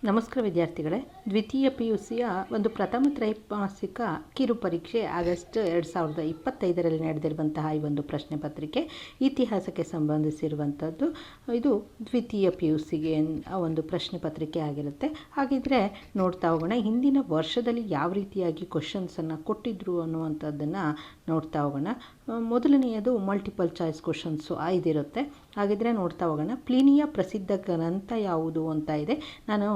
ನಮಸ್ಕಾರ ವಿದ್ಯಾರ್ಥಿಗಳೇ, ದ್ವಿತೀಯ PUCಯ ಒಂದು ಪ್ರಥಮ ತ್ರೈಮಾಸಿಕ ಕಿರು ಪರೀಕ್ಷೆ ಆಗಸ್ಟ್ 2025ರಲ್ಲಿ ನಡೆದಿರುವಂತಹ ಈ ಒಂದು ಪ್ರಶ್ನೆ ಪತ್ರಿಕೆ ಇತಿಹಾಸಕ್ಕೆ ಸಂಬಂಧಿಸಿರುವಂಥದ್ದು. ಇದು ದ್ವಿತೀಯ PUCಗೆ ಒಂದು ಪ್ರಶ್ನೆ ಪತ್ರಿಕೆ ಆಗಿರುತ್ತೆ. ಹಾಗಿದ್ರೆ ನೋಡ್ತಾ ಹೋಗೋಣ, ಹಿಂದಿನ ವರ್ಷದಲ್ಲಿ ಯಾವ ರೀತಿಯಾಗಿ ಕ್ವಶನ್ಸನ್ನು ಕೊಟ್ಟಿದ್ರು ಅನ್ನುವಂಥದ್ದನ್ನು ನೋಡ್ತಾ ಹೋಗೋಣ. ಮೊದಲನೆಯದು ಮಲ್ಟಿಪಲ್ ಚಾಯ್ಸ್ ಕ್ವಶನ್ಸು 5 ಇರುತ್ತೆ. ಹಾಗಿದ್ರೆ ನೋಡ್ತಾ ಹೋಗೋಣ. ಪ್ಲಿನಿಯ ಪ್ರಸಿದ್ಧ ಗ್ರಂಥ ಯಾವುದು ಅಂತ ಇದೆ. ನಾನು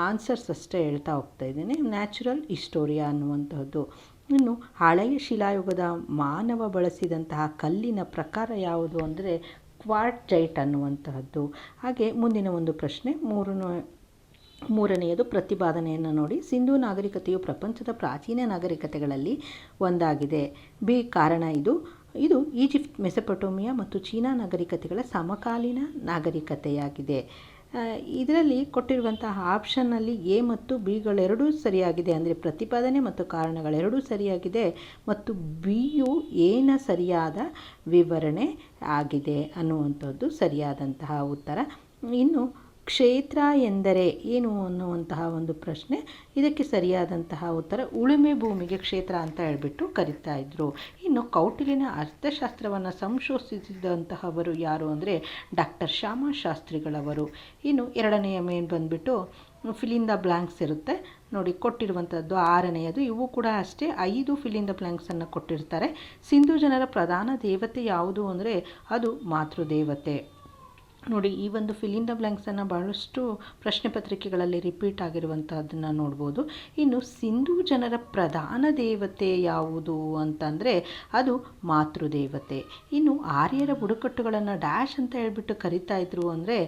ಆನ್ಸರ್ಸ್ ಅಷ್ಟೇ ಹೇಳ್ತಾ ಹೋಗ್ತಾ ಇದ್ದೀನಿ. ನ್ಯಾಚುರಲ್ ಹಿಸ್ಟೋರಿಯಾ ಅನ್ನುವಂಥದ್ದು. ಇನ್ನು ಹಳೆಯ ಶಿಲಾಯುಗದ ಮಾನವ ಬಳಸಿದಂತಹ ಕಲ್ಲಿನ ಪ್ರಕಾರ ಯಾವುದು ಅಂದರೆ ಕ್ವಾರ್ಟ್ಜೈಟ್ ಅನ್ನುವಂತಹದ್ದು. ಹಾಗೆ ಮುಂದಿನ ಒಂದು ಪ್ರಶ್ನೆ ಮೂರನೆಯದು ಪ್ರತಿಪಾದನೆಯನ್ನು ನೋಡಿ. ಸಿಂಧೂ ನಾಗರಿಕತೆಯು ಪ್ರಪಂಚದ ಪ್ರಾಚೀನ ನಾಗರಿಕತೆಗಳಲ್ಲಿ ಒಂದಾಗಿದೆ. ಕಾರಣ ಇದು ಈಜಿಪ್ಟ್, ಮೆಸೊಪೊಟೇಮಿಯಾ ಮತ್ತು ಚೀನಾ ನಾಗರಿಕತೆಗಳ ಸಮಕಾಲೀನ ನಾಗರಿಕತೆಯಾಗಿದೆ. ಇದರಲ್ಲಿ ಕೊಟ್ಟಿರುವಂತಹ ಆಪ್ಷನ್ನಲ್ಲಿ ಎ ಮತ್ತು ಬಿಗಳೆರಡೂ ಸರಿಯಾಗಿದೆ. ಅಂದರೆ ಪ್ರತಿಪಾದನೆ ಮತ್ತು ಕಾರಣಗಳೆರಡೂ ಸರಿಯಾಗಿದೆ ಮತ್ತು ಬಿಯು ಎನ ಸರಿಯಾದ ವಿವರಣೆ ಆಗಿದೆ ಅನ್ನುವಂಥದ್ದು ಸರಿಯಾದಂತಹ ಉತ್ತರ. ಇನ್ನು ಕ್ಷೇತ್ರ ಎಂದರೆ ಏನು ಅನ್ನುವಂತಹ ಒಂದು ಪ್ರಶ್ನೆ, ಇದಕ್ಕೆ ಸರಿಯಾದಂತಹ ಉತ್ತರ ಉಳುಮೆ ಭೂಮಿಗೆ ಕ್ಷೇತ್ರ ಅಂತ ಹೇಳ್ಬಿಟ್ಟು ಕರಿತಾ ಇದ್ರು. ಇನ್ನು ಕೌಟಿಲ್ಯನ ಅರ್ಥಶಾಸ್ತ್ರವನ್ನು ಸಂಶೋಧಿಸಿದಂತಹವರು ಯಾರು ಅಂದರೆ ಡಾಕ್ಟರ್ ಶ್ಯಾಮ ಶಾಸ್ತ್ರಿಗಳವರು. ಇನ್ನು ಎರಡನೆಯ ಮೇನ್ ಬಂದುಬಿಟ್ಟು ಫಿಲ್ ಇನ್ ದ ಬ್ಲ್ಯಾಂಕ್ಸ್ ಇರುತ್ತೆ ನೋಡಿ. ಕೊಟ್ಟಿರುವಂಥದ್ದು ಆರನೆಯದು. ಇವು ಕೂಡ ಅಷ್ಟೇ 5 ಫಿಲ್ ಇನ್ ದ ಬ್ಲ್ಯಾಂಕ್ಸನ್ನು ಕೊಟ್ಟಿರ್ತಾರೆ. ಸಿಂಧೂ ಜನರ ಪ್ರಧಾನ ದೇವತೆ ಯಾವುದು ಅಂದರೆ ಅದು ಮಾತೃದೇವತೆ ನೋಡಿ. ಈ ಒಂದು ಫಿಲ್ ಇನ್ ದ ಬ್ಲ್ಯಾಂಕ್ಸನ್ನು ಬಹಳಷ್ಟು ಪ್ರಶ್ನೆ ಪತ್ರಿಕೆಗಳಲ್ಲಿ ರಿಪೀಟ್ ಆಗಿರುವಂಥದ್ದನ್ನು ನೋಡ್ಬೋದು. ಇನ್ನು ಸಿಂಧೂ ಜನರ ಪ್ರಧಾನ ದೇವತೆ ಯಾವುದು ಅಂತಂದರೆ ಅದು ಮಾತೃದೇವತೆ. ಇನ್ನು ಆರ್ಯರ ಬುಡಕಟ್ಟುಗಳನ್ನು ಡ್ಯಾಶ್ ಅಂತ ಹೇಳ್ಬಿಟ್ಟು ಕರಿತಾ ಇದ್ರು ಅಂದರೆ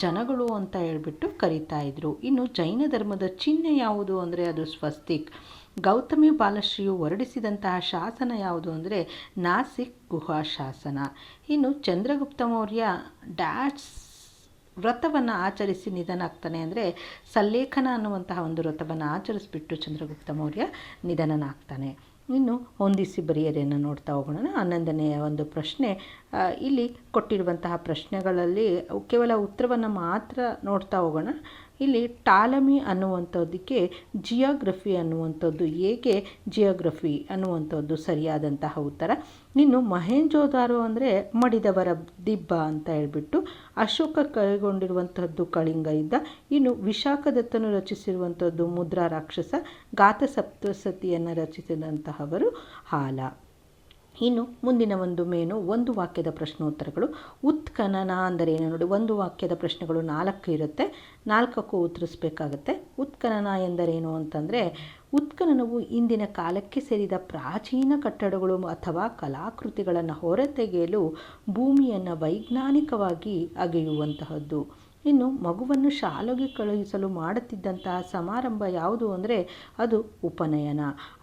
ಜನಗಳು ಅಂತ ಹೇಳ್ಬಿಟ್ಟು ಕರಿತಾ ಇದ್ರು. ಇನ್ನು ಜೈನ ಧರ್ಮದ ಚಿಹ್ನೆ ಯಾವುದು ಅಂದರೆ ಅದು ಸ್ವಸ್ತಿಕ್. ಗೌತಮಿ ಬಾಲಶ್ರೀಯು ಹೊರಡಿಸಿದಂತಹ ಶಾಸನ ಯಾವುದು ಅಂದರೆ ನಾಸಿಕ್ ಗುಹಾ ಶಾಸನ. ಇನ್ನು ಚಂದ್ರಗುಪ್ತ ಮೌರ್ಯ ಡ್ಯಾಶ್ ವ್ರತವನ್ನು ಆಚರಿಸಿ ನಿಧನ ಆಗ್ತಾನೆ ಅಂದರೆ ಸಲ್ಲೇಖನ ಅನ್ನುವಂತಹ ಒಂದು ವ್ರತವನ್ನು ಆಚರಿಸಿಬಿಟ್ಟು ಚಂದ್ರಗುಪ್ತ ಮೌರ್ಯ ನಿಧನನಾಗ್ತಾನೆ. ಇನ್ನು ಹೊಂದಿಸಿ ಬರೆಯರೇನು ನೋಡ್ತಾ ಹೋಗೋಣ. 11ನೆಯ ಒಂದು ಪ್ರಶ್ನೆ. ಇಲ್ಲಿ ಕೊಟ್ಟಿರುವಂತಹ ಪ್ರಶ್ನೆಗಳಲ್ಲಿ ಕೇವಲ ಉತ್ತರವನ್ನು ಮಾತ್ರ ನೋಡ್ತಾ ಹೋಗೋಣ. ಇಲ್ಲಿ ಟಾಲಮಿ ಅನ್ನುವಂಥದ್ದಕ್ಕೆ ಜಿಯೋಗ್ರಫಿ ಅನ್ನುವಂಥದ್ದು, ಏಕೆ ಜಿಯೋಗ್ರಫಿ ಅನ್ನುವಂಥದ್ದು ಸರಿಯಾದಂತಹ ಉತ್ತರ. ಇನ್ನು ಮಹೇಂಜೋದಾರೋ ಅಂದರೆ ಮಡಿದವರ ದಿಬ್ಬ ಅಂತ ಹೇಳ್ಬಿಟ್ಟು ಅಶೋಕ ಕೈಗೊಂಡಿರುವಂಥದ್ದು ಕಳಿಂಗ ಯುದ್ಧ. ಇನ್ನು ವಿಶಾಖದತ್ತನು ರಚಿಸಿರುವಂಥದ್ದು ಮುದ್ರಾ ರಾಕ್ಷಸ. ಗಾತ ಸಪ್ತಸತಿಯನ್ನು ರಚಿಸಿದಂತಹವರು ಹಾಲ. ಇನ್ನು ಮುಂದಿನ ಒಂದು ಒಂದು ವಾಕ್ಯದ ಪ್ರಶ್ನೋತ್ತರಗಳು. ಉತ್ಖನನ ಅಂದರೆ ಏನು ನೋಡಿ. ಒಂದು ವಾಕ್ಯದ ಪ್ರಶ್ನೆಗಳು 4 ಇರುತ್ತೆ, 4ಕ್ಕೂ ಉತ್ತರಿಸಬೇಕಾಗತ್ತೆ. ಉತ್ಖನನ ಎಂದರೇನು ಅಂತಂದರೆ ಉತ್ಖನನವು ಇಂದಿನ ಕಾಲಕ್ಕೆ ಸೇರಿದ ಪ್ರಾಚೀನ ಕಟ್ಟಡಗಳು ಅಥವಾ ಕಲಾಕೃತಿಗಳನ್ನು ಹೊರತೆಗೆಯಲು ಭೂಮಿಯನ್ನು ವೈಜ್ಞಾನಿಕವಾಗಿ ಅಗೆಯುವಂತಹದ್ದು. ಇನ್ನು ಮಗುವನ್ನು ಶಾಲೆಗೆ ಕಳುಹಿಸಲು ಮಾಡುತ್ತಿದ್ದಂತಹ ಸಮಾರಂಭ ಯಾವುದು ಅಂದರೆ ಅದು ಉಪನಯನ.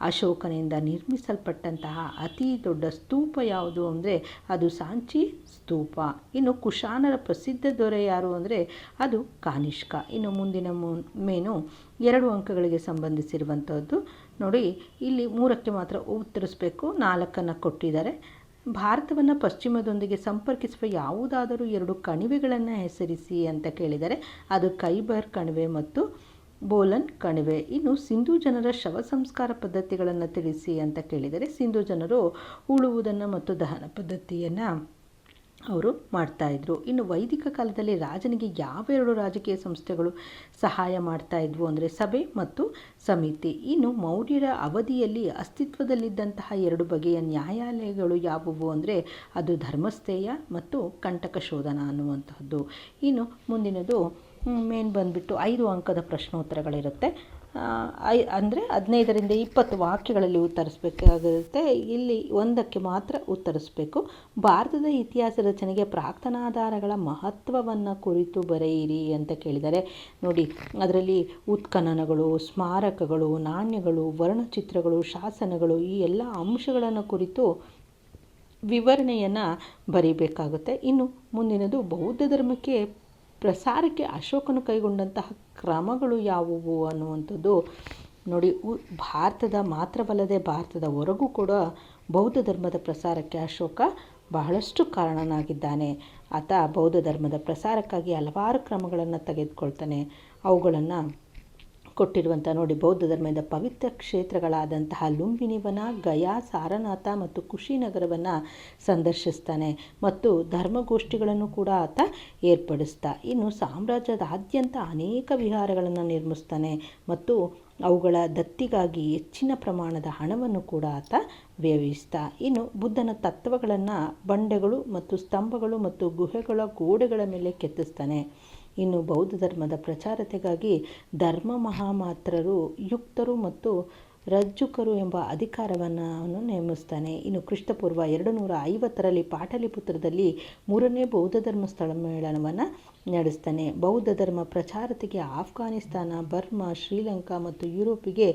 ಅಶೋಕನಿಂದ ನಿರ್ಮಿಸಲ್ಪಟ್ಟಂತಹ ಅತಿ ದೊಡ್ಡ ಸ್ತೂಪ ಯಾವುದು ಅಂದರೆ ಅದು ಸಾಂಚಿ ಸ್ತೂಪ. ಇನ್ನು ಕುಶಾನರ ಪ್ರಸಿದ್ಧ ದೊರೆ ಯಾರು ಅಂದರೆ ಅದು ಕಾನಿಷ್ಕ. ಇನ್ನು ಮುಂದಿನ 2 ಅಂಕಗಳಿಗೆ ಸಂಬಂಧಿಸಿರುವಂಥದ್ದು ನೋಡಿ. ಇಲ್ಲಿ 3ಕ್ಕೆ ಮಾತ್ರ ಉತ್ತರಿಸಬೇಕು, 4ನ್ನು ಕೊಟ್ಟಿದ್ದಾರೆ. ಭಾರತವನ್ನು ಪಶ್ಚಿಮದೊಂದಿಗೆ ಸಂಪರ್ಕಿಸುವ ಯಾವುದಾದರೂ 2 ಕಣಿವೆಗಳನ್ನು ಹೆಸರಿಸಿ ಅಂತ ಕೇಳಿದರೆ ಅದು ಖೈಬರ್ ಕಣಿವೆ ಮತ್ತು ಬೋಲನ್ ಕಣಿವೆ. ಇನ್ನು ಸಿಂಧೂ ಜನರ ಶವ ಸಂಸ್ಕಾರ ಪದ್ಧತಿಗಳನ್ನು ತಿಳಿಸಿ ಅಂತ ಕೇಳಿದರೆ ಸಿಂಧೂ ಜನರು ಉಳುವುದನ್ನು ಮತ್ತು ದಹನ ಪದ್ಧತಿಯನ್ನು ಅವರು ಮಾಡ್ತಾಯಿದ್ರು. ಇನ್ನು ವೈದಿಕ ಕಾಲದಲ್ಲಿ ರಾಜನಿಗೆ ಯಾವ 2 ರಾಜಕೀಯ ಸಂಸ್ಥೆಗಳು ಸಹಾಯ ಮಾಡ್ತಾಯಿದ್ವು ಅಂದರೆ ಸಭೆ ಮತ್ತು ಸಮಿತಿ. ಇನ್ನು ಮೌರ್ಯರ ಅವಧಿಯಲ್ಲಿ ಅಸ್ತಿತ್ವದಲ್ಲಿದ್ದಂತಹ 2 ಬಗೆಯ ನ್ಯಾಯಾಲಯಗಳು ಯಾವುವು ಅಂದರೆ ಅದು ಧರ್ಮಸ್ಥೇಯ ಮತ್ತು ಕಂಟಕ ಶೋಧನ ಅನ್ನುವಂತಹದ್ದು. ಇನ್ನು ಮುಂದಿನದು ಬಂದುಬಿಟ್ಟು 5 ಅಂಕದ ಪ್ರಶ್ನೋತ್ತರಗಳಿರುತ್ತೆ. ಅಂದರೆ 15ರಿಂದ 20 ವಾಕ್ಯಗಳಲ್ಲಿ ಉತ್ತರಿಸಬೇಕಾಗಿರುತ್ತೆ. ಇಲ್ಲಿ 1ಕ್ಕೆ ಮಾತ್ರ ಉತ್ತರಿಸಬೇಕು. ಭಾರತದ ಇತಿಹಾಸ ರಚನೆಗೆ ಪ್ರಾಕ್ತನಾಧಾರಗಳ ಮಹತ್ವವನ್ನು ಕುರಿತು ಬರೆಯಿರಿ ಅಂತ ಕೇಳಿದ್ದಾರೆ ನೋಡಿ. ಅದರಲ್ಲಿ ಉತ್ಖನನಗಳು, ಸ್ಮಾರಕಗಳು, ನಾಣ್ಯಗಳು, ವರ್ಣಚಿತ್ರಗಳು, ಶಾಸನಗಳು ಈ ಎಲ್ಲ ಅಂಶಗಳನ್ನು ಕುರಿತು ವಿವರಣೆಯನ್ನು ಬರೀಬೇಕಾಗುತ್ತೆ. ಇನ್ನು ಮುಂದಿನದು ಬೌದ್ಧ ಧರ್ಮಕ್ಕೆ ಪ್ರಸಾರಕ್ಕೆ ಅಶೋಕನು ಕೈಗೊಂಡಂತಹ ಕ್ರಮಗಳು ಯಾವುವು ಅನ್ನುವಂಥದ್ದು ನೋಡಿ. ಭಾರತದ ಮಾತ್ರವಲ್ಲದೆ ಭಾರತದ ಹೊರಗೂ ಕೂಡ ಬೌದ್ಧ ಧರ್ಮದ ಪ್ರಸಾರಕ್ಕೆ ಅಶೋಕ ಬಹಳಷ್ಟು ಕಾರಣನಾಗಿದ್ದಾನೆ. ಆತ ಬೌದ್ಧ ಧರ್ಮದ ಪ್ರಸಾರಕ್ಕಾಗಿ ಹಲವಾರು ಕ್ರಮಗಳನ್ನು ತೆಗೆದುಕೊಳ್ತಾನೆ. ಅವುಗಳನ್ನು ಕೊಟ್ಟಿರುವಂಥ ನೋಡಿ, ಬೌದ್ಧ ಧರ್ಮದ ಪವಿತ್ರ ಕ್ಷೇತ್ರಗಳಾದಂತಹ ಲುಂಬಿನಿ ವನ, ಗಯಾ, ಸಾರನಾಥ ಮತ್ತು ಕುಶಿನಗರವನ್ನು ಸಂದರ್ಶಿಸ್ತಾನೆ ಮತ್ತು ಧರ್ಮಗೋಷ್ಠಿಗಳನ್ನು ಕೂಡ ಆತ ಏರ್ಪಡಿಸ್ತಾ. ಇನ್ನು ಸಾಮ್ರಾಜ್ಯದಾದ್ಯಂತ ಅನೇಕ ವಿಹಾರಗಳನ್ನು ನಿರ್ಮಿಸ್ತಾನೆ ಮತ್ತು ಅವುಗಳ ದತ್ತಿಗಾಗಿ ಹೆಚ್ಚಿನ ಪ್ರಮಾಣದ ಹಣವನ್ನು ಕೂಡ ಆತ ವ್ಯಯಿಸ್ತಾ. ಇನ್ನು ಬುದ್ಧನ ತತ್ವಗಳನ್ನು ಬಂಡೆಗಳು ಮತ್ತು ಸ್ತಂಭಗಳು ಮತ್ತು ಗುಹೆಗಳ ಗೋಡೆಗಳ ಮೇಲೆ ಕೆತ್ತಿಸ್ತಾನೆ. ಇನ್ನು ಬೌದ್ಧ ಧರ್ಮದ ಪ್ರಚಾರತೆಗಾಗಿ ಧರ್ಮ ಮಹಾಮಾತ್ರರು, ಯುಕ್ತರು ಮತ್ತು ರಜ್ಜುಕರು ಎಂಬ ಅಧಿಕಾರವನ್ನು ನೇಮಿಸ್ತಾನೆ. ಇನ್ನು ಕ್ರಿಸ್ತಪೂರ್ವ 250ರಲ್ಲಿ ಪಾಟಲಿಪುತ್ರದಲ್ಲಿ 3ನೇ ಬೌದ್ಧ ಧರ್ಮ ಸಮ್ಮೇಳನವನ್ನು ನಡೆಸ್ತಾನೆ. ಬೌದ್ಧ ಧರ್ಮ ಪ್ರಚಾರತೆಗೆ ಆಫ್ಘಾನಿಸ್ತಾನ, ಬರ್ಮಾ, ಶ್ರೀಲಂಕಾ ಮತ್ತು ಯುರೋಪಿಗೆ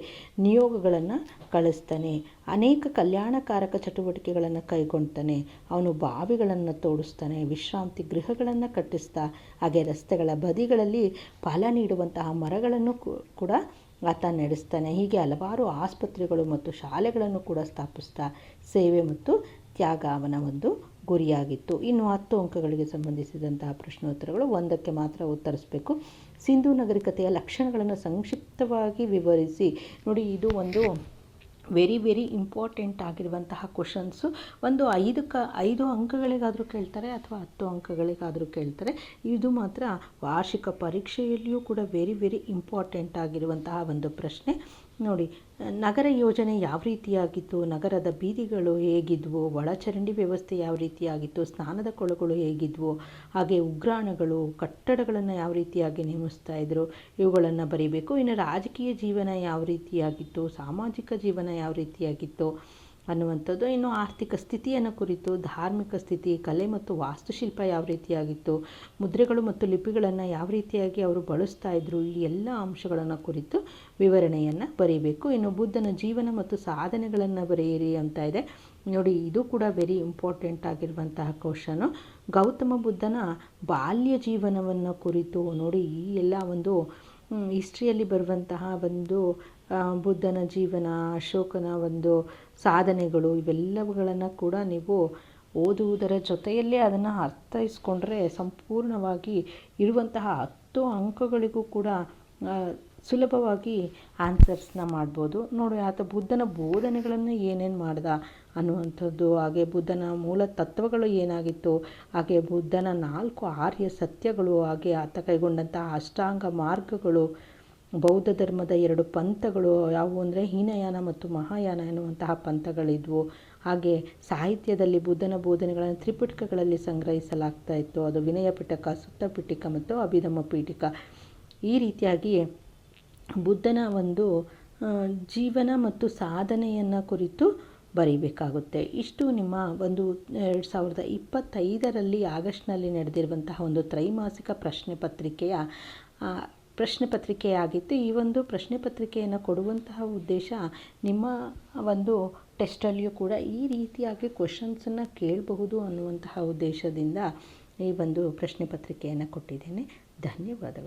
ನಿಯೋಗಗಳನ್ನು ಕಳಿಸ್ತಾನೆ. ಅನೇಕ ಕಲ್ಯಾಣಕಾರಕ ಚಟುವಟಿಕೆಗಳನ್ನು ಕೈಗೊಳ್ತಾನೆ. ಅವನು ಬಾವಿಗಳನ್ನು ತೋಡಿಸ್ತಾನೆ, ವಿಶ್ರಾಂತಿ ಗೃಹಗಳನ್ನು ಕಟ್ಟಿಸ್ತಾ, ಹಾಗೆ ರಸ್ತೆಗಳ ಬದಿಗಳಲ್ಲಿ ಫಲ ನೀಡುವಂತಹ ಮರಗಳನ್ನು ಕೂಡ ಆತ ನಡೆಸ್ತಾನೆ. ಹೀಗೆ ಹಲವಾರು ಆಸ್ಪತ್ರೆಗಳು ಮತ್ತು ಶಾಲೆಗಳನ್ನು ಕೂಡ ಸ್ಥಾಪಿಸ್ತಾ ಸೇವೆ ಮತ್ತು ತ್ಯಾಗ ಅವನ ಒಂದು ಗುರಿಯಾಗಿತ್ತು. ಇನ್ನು 10 ಅಂಕಗಳಿಗೆ ಸಂಬಂಧಿಸಿದಂತಹ ಪ್ರಶ್ನೋತ್ತರಗಳು. 1ಕ್ಕೆ ಮಾತ್ರ ಉತ್ತರಿಸಬೇಕು. ಸಿಂಧೂ ನಾಗರಿಕತೆಯ ಲಕ್ಷಣಗಳನ್ನು ಸಂಕ್ಷಿಪ್ತವಾಗಿ ವಿವರಿಸಿ. ನೋಡಿ, ಇದು ಒಂದು ವೆರಿ ಇಂಪಾರ್ಟೆಂಟ್ ಆಗಿರುವಂತಹ ಕ್ವಶನ್ಸು. ಒಂದು 5 ಅಂಕಗಳಿಗಾದರೂ ಕೇಳ್ತಾರೆ ಅಥವಾ 10 ಅಂಕಗಳಿಗಾದರೂ ಕೇಳ್ತಾರೆ. ಇದು ಮಾತ್ರ ವಾರ್ಷಿಕ ಪರೀಕ್ಷೆಯಲ್ಲಿಯೂ ಕೂಡ ವೆರಿ ಇಂಪಾರ್ಟೆಂಟ್ ಆಗಿರುವಂತಹ ಒಂದು ಪ್ರಶ್ನೆ. ನೋಡಿ, ನಗರ ಯೋಜನೆ ಯಾವ ರೀತಿಯಾಗಿತ್ತು, ನಗರದ ಬೀದಿಗಳು ಹೇಗಿದ್ವು, ಒಳಚರಂಡಿ ವ್ಯವಸ್ಥೆ ಯಾವ ರೀತಿಯಾಗಿತ್ತು, ಸ್ನಾನದ ಕೊಳಗಳು ಹೇಗಿದ್ವು, ಹಾಗೆ ಉಗ್ರಾಣಗಳು, ಕಟ್ಟಡಗಳನ್ನು ಯಾವ ರೀತಿಯಾಗಿ ನಿರ್ಮಿಸ್ತಾ ಇದ್ರು, ಇವುಗಳನ್ನು ಬರೀಬೇಕು. ಇನ್ನು ರಾಜಕೀಯ ಜೀವನ ಯಾವ ರೀತಿಯಾಗಿತ್ತು, ಸಾಮಾಜಿಕ ಜೀವನ ಯಾವ ರೀತಿಯಾಗಿತ್ತು ಅನ್ನುವಂಥದ್ದು. ಇನ್ನು ಆರ್ಥಿಕ ಸ್ಥಿತಿಯನ್ನು ಕುರಿತು, ಧಾರ್ಮಿಕ ಸ್ಥಿತಿ, ಕಲೆ ಮತ್ತು ವಾಸ್ತುಶಿಲ್ಪ ಯಾವ ರೀತಿಯಾಗಿತ್ತು, ಮುದ್ರೆಗಳು ಮತ್ತು ಲಿಪಿಗಳನ್ನು ಯಾವ ರೀತಿಯಾಗಿ ಅವರು ಬಳಸ್ತಾ ಇದ್ರು, ಈ ಎಲ್ಲ ಅಂಶಗಳನ್ನು ಕುರಿತು ವಿವರಣೆಯನ್ನು ಬರೀಬೇಕು. ಇನ್ನು ಬುದ್ಧನ ಜೀವನ ಮತ್ತು ಸಾಧನೆಗಳನ್ನು ಬರೆಯಿರಿ ಅಂತ ಇದೆ. ನೋಡಿ, ಇದು ಕೂಡ ವೆರಿ ಇಂಪಾರ್ಟೆಂಟ್ ಆಗಿರುವಂತಹ ಕ್ವಶನು. ಗೌತಮ ಬುದ್ಧನ ಬಾಲ್ಯ ಜೀವನವನ್ನು ಕುರಿತು ನೋಡಿ, ಈ ಎಲ್ಲ ಒಂದು ಹಿಸ್ಟ್ರಿಯಲ್ಲಿ ಬರುವಂತಹ ಒಂದು ಬುದ್ಧನ ಜೀವನ, ಅಶೋಕನ ಒಂದು ಸಾಧನೆಗಳು, ಇವೆಲ್ಲವುಗಳನ್ನು ಕೂಡ ನೀವು ಓದುವುದರ ಜೊತೆಯಲ್ಲೇ ಅದನ್ನು ಅರ್ಥೈಸ್ಕೊಂಡ್ರೆ ಸಂಪೂರ್ಣವಾಗಿ ಇರುವಂತಹ 10 ಅಂಕಗಳಿಗೂ ಕೂಡ ಸುಲಭವಾಗಿ ಆನ್ಸರ್ಸ್ನ ಮಾಡ್ಬೋದು. ನೋಡಿ, ಆತ ಬುದ್ಧನ ಬೋಧನೆಗಳನ್ನು ಏನೇನು ಮಾಡ್ದ ಅನ್ನುವಂಥದ್ದು, ಹಾಗೆ ಬುದ್ಧನ ಮೂಲ ತತ್ವಗಳು ಏನಾಗಿತ್ತು, ಹಾಗೆ ಬುದ್ಧನ 4 ಆರ್ಯ ಸತ್ಯಗಳು, ಹಾಗೆ ಆತ ಕೈಗೊಂಡಂತಹ ಅಷ್ಟಾಂಗ ಮಾರ್ಗಗಳು, ಬೌದ್ಧ ಧರ್ಮದ 2 ಪಂಥಗಳು ಯಾವುವು ಅಂದರೆ ಹೀನಯಾನ ಮತ್ತು ಮಹಾಯಾನ ಎನ್ನುವಂತಹ ಪಂಥಗಳಿದ್ವು. ಹಾಗೆ ಸಾಹಿತ್ಯದಲ್ಲಿ ಬುದ್ಧನ ಬೋಧನೆಗಳನ್ನು ತ್ರಿಪಿಟಕಗಳಲ್ಲಿ ಸಂಗ್ರಹಿಸಲಾಗ್ತಾ ಇತ್ತು. ಅದು ವಿನಯ ಪಿಟಕ, ಸುತ್ತ ಪಿಟಕ ಮತ್ತು ಅಭಿಧಮ್ಮ ಪೀಠಿಕ. ಈ ರೀತಿಯಾಗಿ ಬುದ್ಧನ ಒಂದು ಜೀವನ ಮತ್ತು ಸಾಧನೆಯನ್ನು ಕುರಿತು ಬರೀಬೇಕಾಗುತ್ತೆ. ಇಷ್ಟು ನಿಮ್ಮ ಒಂದು 2025ರಲ್ಲಿ ಆಗಸ್ಟ್ನಲ್ಲಿ ನಡೆದಿರುವಂತಹ ಒಂದು ತ್ರೈಮಾಸಿಕ ಪ್ರಶ್ನೆ ಪತ್ರಿಕೆಯಾಗಿತ್ತು. ಈ ಒಂದು ಪ್ರಶ್ನೆ ಪತ್ರಿಕೆಯನ್ನು ಕೊಡುವಂತಹ ಉದ್ದೇಶ ನಿಮ್ಮ ಒಂದು ಟೆಸ್ಟಲ್ಲಿಯೂ ಕೂಡ ಈ ರೀತಿಯಾಗಿ ಕ್ವಶನ್ಸನ್ನು ಕೇಳಬಹುದು ಅನ್ನುವಂತಹ ಉದ್ದೇಶದಿಂದ ಈ ಒಂದು ಪ್ರಶ್ನೆ ಪತ್ರಿಕೆಯನ್ನು ಕೊಟ್ಟಿದ್ದೇನೆ. ಧನ್ಯವಾದಗಳು.